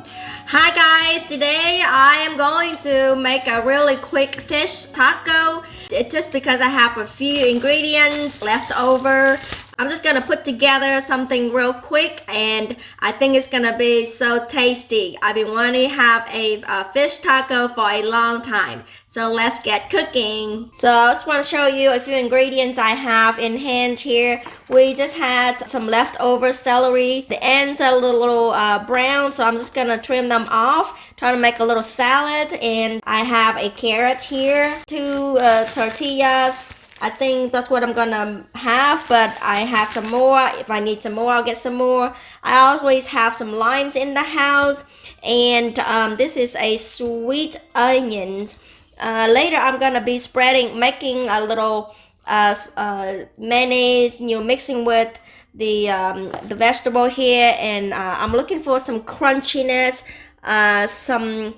Hi guys, today I am going to make a really quick fish taco. It's just because I have a few ingredients left over. I'm just gonna put together something real quick and I think it's gonna be so tasty. I've been wanting to have a fish taco for a long time. So let's get cooking. So I just want to show you a few ingredients I have in hand here. We just had some leftover celery. The ends are a little brown, so I'm just gonna trim them off. Try to make a little salad, and I have a carrot here, two tortillas. I think that's what I'm gonna have, but I have some more. If I need some more, I'll get some more. I always have some limes in the house, and this is a sweet onion. Later, I'm gonna be making a little mayonnaise, mixing with the vegetable here, and I'm looking for some crunchiness, some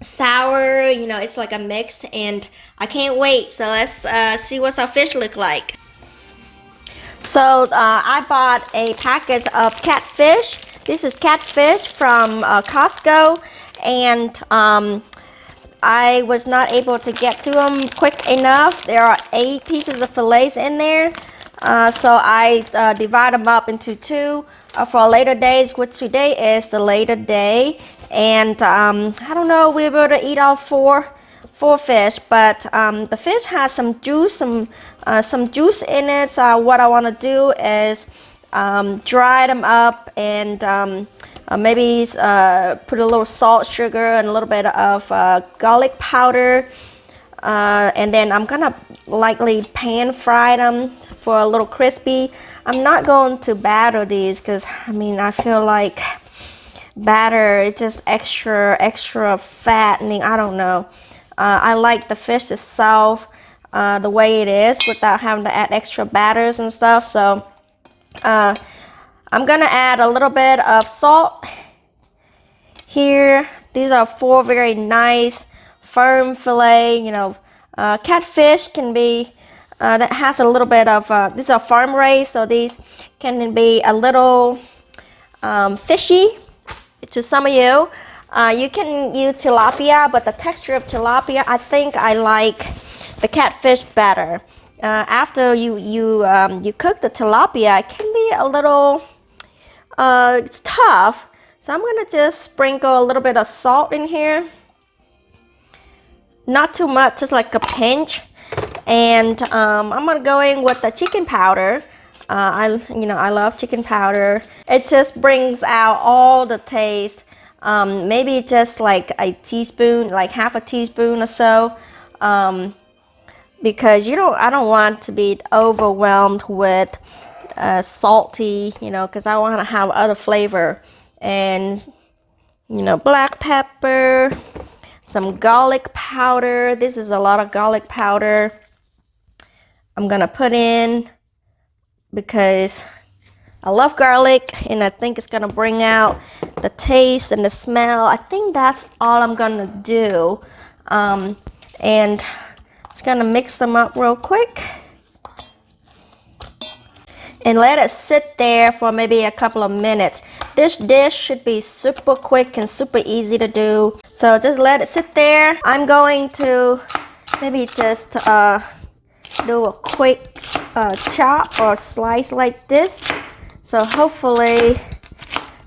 sour. It's like a mix, and I can't wait. So let's see what our fish look like. So I bought a package of catfish. This is catfish from Costco, and I was not able to get to them quick enough. There are 8 pieces of fillets in there. So I divide them up into 2 for later days, which today is the later day. And I don't know, we're able to eat all four fish, but the fish has some juice, some juice in it. So what I want to do is dry them up and maybe put a little salt, sugar, and a little bit of garlic powder. And then I'm gonna lightly pan fry them for a little crispy. I'm not going to batter these because I feel like batter, it's just extra fattening. I don't know. I like the fish itself the way it is without having to add extra batters and stuff. So I'm gonna add a little bit of salt here. These are 4 very nice firm fillet. Catfish can be that has a little bit of these are farm raised, so these can be a little fishy to some of you. You can use tilapia, but the texture of tilapia, I think I like the catfish better. After you cook the tilapia, it can be a little it's tough, so I'm gonna just sprinkle a little bit of salt in here, not too much, just like a pinch. And I'm gonna go in with the chicken powder. I love chicken powder. It just brings out all the taste. Maybe just like a teaspoon, like half a teaspoon or so, because I don't want to be overwhelmed with salty, because I want to have other flavor. And black pepper, some garlic powder. This is a lot of garlic powder I'm gonna put in because I love garlic, and I think it's gonna bring out the taste and the smell. I think that's all I'm gonna do, and just gonna mix them up real quick and let it sit there for maybe a couple of minutes. This dish should be super quick and super easy to do, so just let it sit there. I'm going to maybe just do a quick chop or slice like this, so hopefully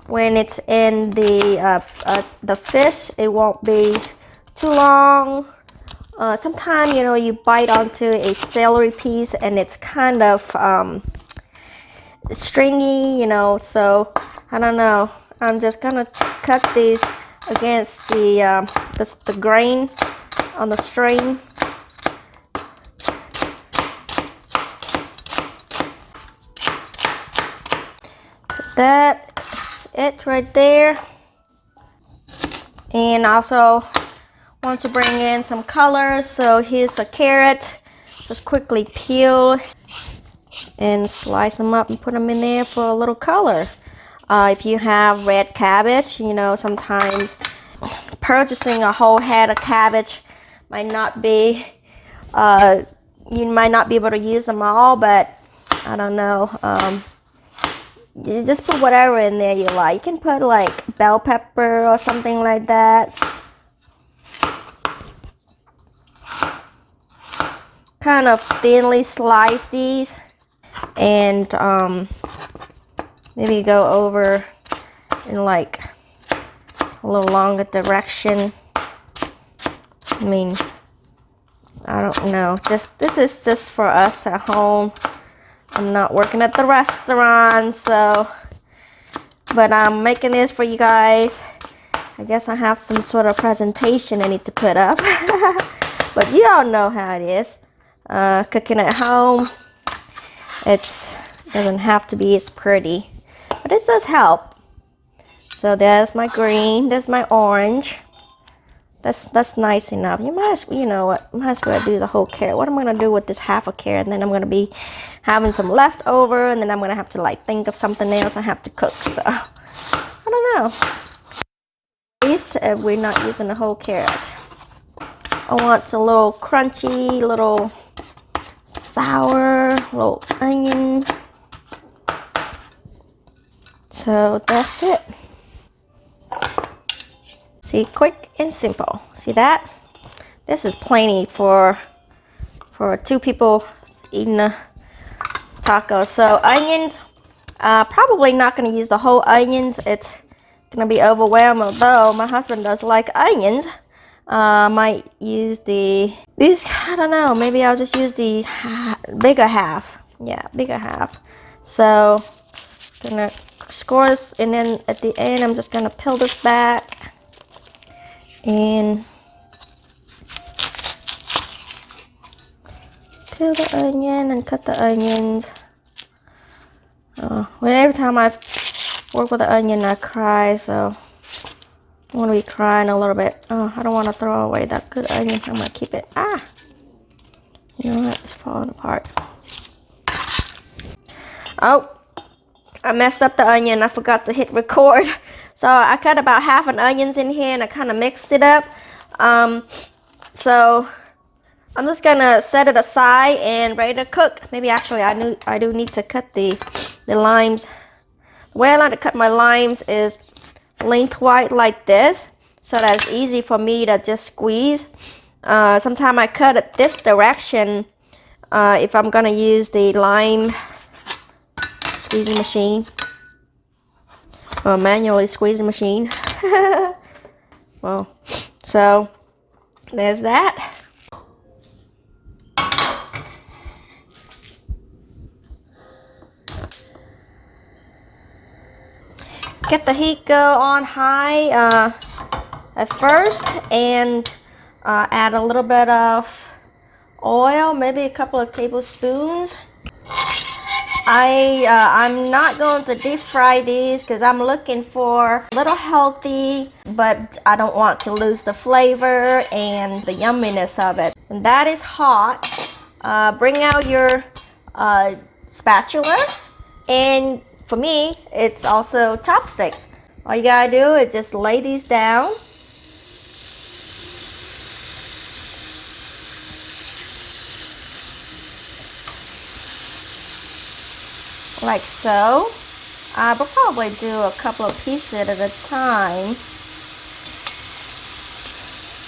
when it's in the fish, it won't be too long. Sometimes you bite onto a celery piece and it's kind of stringy, so I don't know. I'm just gonna cut these against the grain on the string. So that's it right there. And also want to bring in some color, so here's a carrot. Just quickly peel and slice them up and put them in there for a little color. If you have red cabbage, sometimes purchasing a whole head of cabbage might not be, you might not be able to use them all, but I don't know. you just put whatever in there you like. You can put like bell pepper or something like that. Kind of thinly slice these, and maybe go over in like a little longer direction. I mean, I don't know. This is just for us at home. I'm not working at the restaurant, so, but I'm making this for you guys. I guess I have some sort of presentation I need to put up. But you all know how it is. Cooking at home, it doesn't have to be as pretty, but it does help. So there's my green, there's my orange. That's nice enough. You know what? Might as well do the whole carrot. What I'm gonna do with this half a carrot, and then I'm gonna be having some leftover, and then I'm gonna have to like think of something else I have to cook. So I don't know. At least we're not using the whole carrot. I want a little crunchy, little sour, little onion. So that's it. See, quick and simple. See that? This is plenty for 2 people eating a taco. So onions, probably not going to use the whole onions. It's going to be overwhelmed. Although my husband does like onions, might use these. I don't know. Maybe I'll just use the bigger half. Yeah, bigger half. So gonna score this, and then at the end, I'm just gonna peel this back. And peel the onion and cut the onions. Every time I work with the onion, I cry, so I'm going to be crying a little bit. I don't want to throw away that good onion. I'm going to keep it. You know what? It's falling apart. Oh, I messed up the onion. I forgot to hit record. So I cut about half an onions in here, and I kind of mixed it up. So I'm just gonna set it aside and ready to cook. Maybe actually I do need to cut the limes. The way I like to cut my limes is lengthwise like this, so that it's easy for me to just squeeze. Sometimes I cut it this direction if I'm gonna use the lime squeezing machine. Manually squeezing machine. Well, so there's that. Get the heat go on high at first, and add a little bit of oil, maybe a couple of tablespoons. I'm not going to deep fry these because I'm looking for a little healthy, but I don't want to lose the flavor and the yumminess of it. And that is hot. Bring out your spatula, and for me, it's also chopsticks. All you gotta do is just lay these down. Like so. I will probably do a couple of pieces at a time.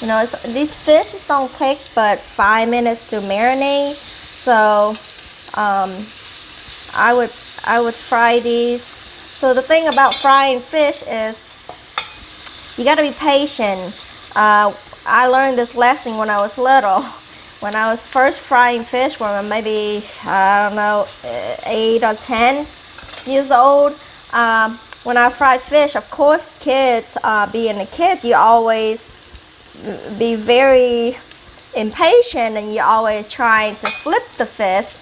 You know, these fishes don't take but 5 minutes to marinate, so I would fry these. So the thing about frying fish is you got to be patient. I learned this lesson when I was little. When I was first frying fish, when maybe, I don't know, 8 or 10 years old, when I fried fish, of course, kids, being the kids, you always be very impatient, and you're always trying to flip the fish.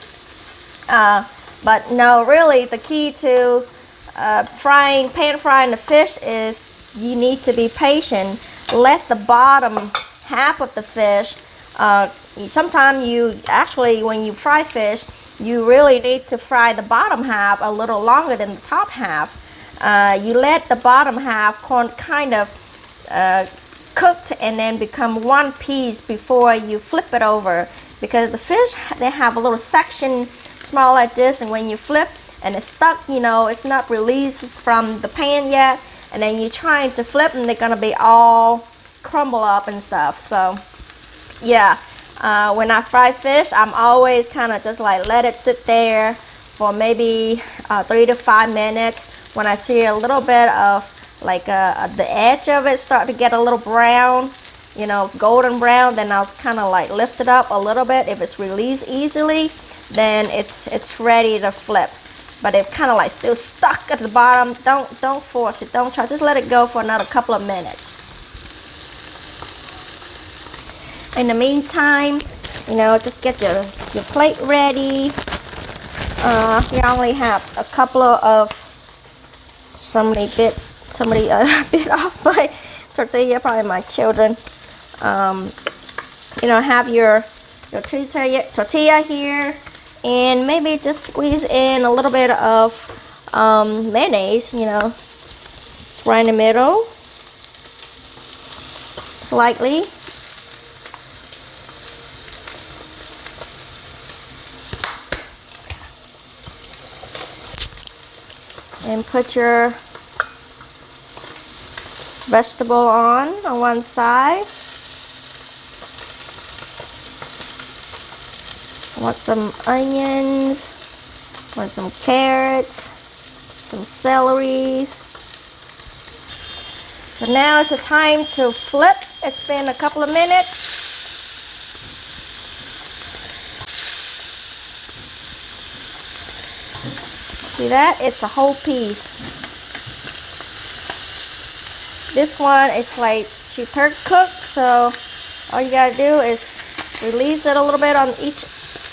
But no, really, the key to pan frying the fish is you need to be patient. Let the bottom half of the fish, sometimes you actually, when you fry fish, you really need to fry the bottom half a little longer than the top half. You let the bottom half kind of cooked and then become one piece before you flip it over, because the fish, they have a little section small like this, and when you flip, and it's stuck, you know, it's not released from the pan yet, and then you're trying to flip and they're gonna be all crumble up and stuff. So yeah, when I fry fish, I'm always kind of just like let it sit there for maybe 3 to 5 minutes. When I see a little bit of like the edge of it start to get a little brown, you know, golden brown, then I'll kind of like lift it up a little bit. If it's released easily, then it's ready to flip. But if kind of like still stuck at the bottom, don't force it, don't try, just let it go for another couple of minutes. In the meantime, you know, just get your plate ready. You only have a couple of somebody bit off my tortilla, probably my children. You know, have your tortilla here, and maybe just squeeze in a little bit of mayonnaise, you know, right in the middle, slightly. And put your vegetable on one side. I want some onions, I want some carrots, some celery. So now it's the time to flip. It's been a couple of minutes. See that? It's a whole piece. This one is like super cooked, so all you gotta do is release it a little bit on each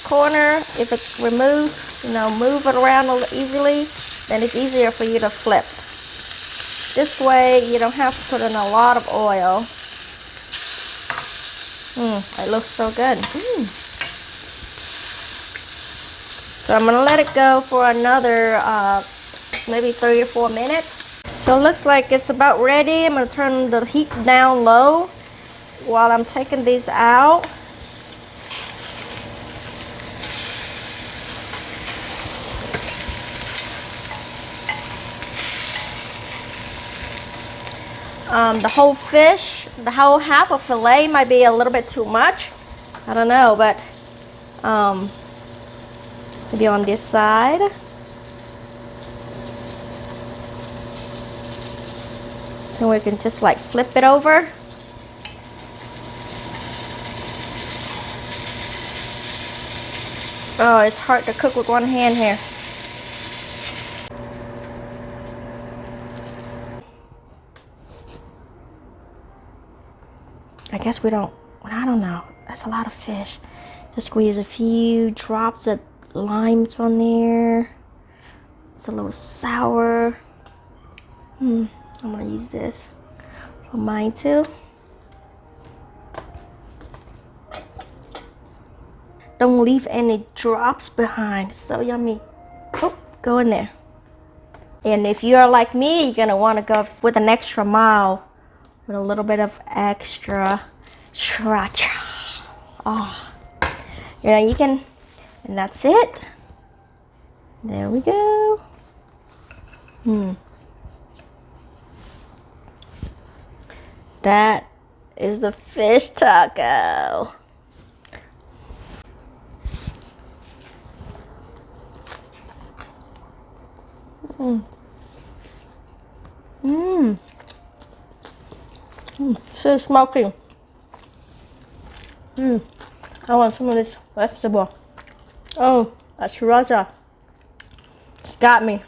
corner. If it's removed, you know, move it around easily, then it's easier for you to flip. This way you don't have to put in a lot of oil. It looks so good. So I'm gonna let it go for another maybe 3 or 4 minutes. So it looks like it's about ready. I'm gonna turn the heat down low while I'm taking these out. The whole fish, the whole half of fillet might be a little bit too much. I don't know, but maybe on this side. So we can just like flip it over. Oh, it's hard to cook with one hand here. I guess we don't, I don't know. That's a lot of fish. Just squeeze a few drops of limes on there. It's a little sour. I'm gonna use this for mine too. Don't leave any drops behind. It's so yummy. Oh, go in there. And if you're like me, you're gonna want to go with an extra mile with a little bit of extra sriracha. Oh, you know, you can, and that's it. There we go. That is the fish taco. So smoky. I want some of this vegetable. Oh, that sriracha. It's got me.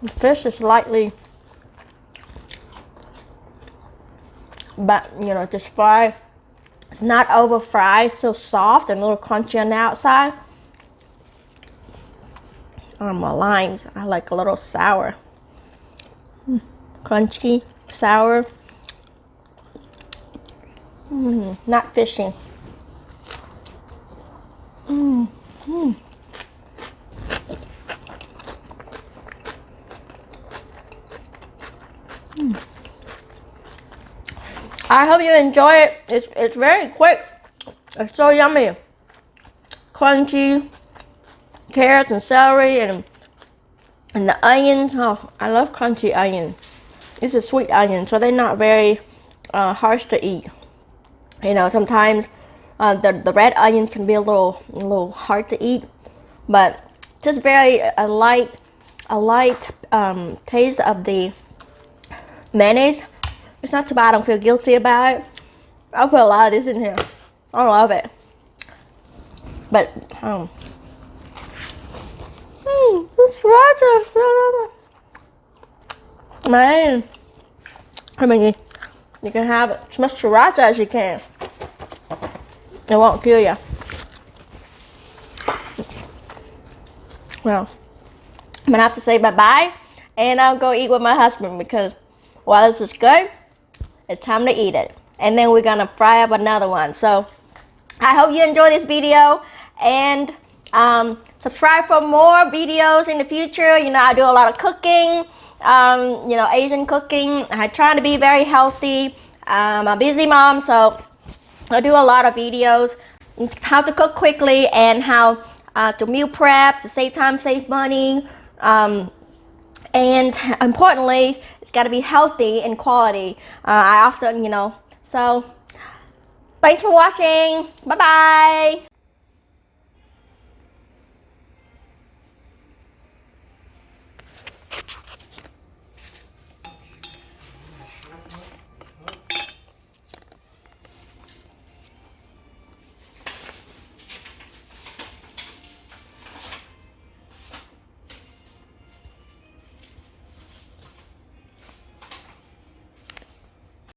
The fish is lightly, but you know, just fried. It's not over fried, so soft and a little crunchy on the outside. My limes, I like a little sour. Crunchy, sour. Not fishy. I hope you enjoy it. It's very quick. It's so yummy. Crunchy carrots and celery and the onions. Oh, I love crunchy onion. It's a sweet onion, so they're not very harsh to eat. You know, sometimes the red onions can be a little hard to eat, but just very a light taste of the mayonnaise. It's not too bad. I don't feel guilty about it. I'll put a lot of this in here. I love it. But it's sriracha. Man, I mean, you can have as much sriracha as you can. It won't kill you. Well, I'm gonna have to say bye-bye, and I'll go eat with my husband because while this is good, it's time to eat it. And then we're gonna fry up another one. So I hope you enjoy this video, and subscribe for more videos in the future. You know, I do a lot of cooking, you know, Asian cooking. I try to be very healthy. I'm a busy mom, so I do a lot of videos, how to cook quickly and how to meal prep, to save time, save money. And importantly, it's got to be healthy and quality. I often, you know, so thanks for watching. Bye-bye.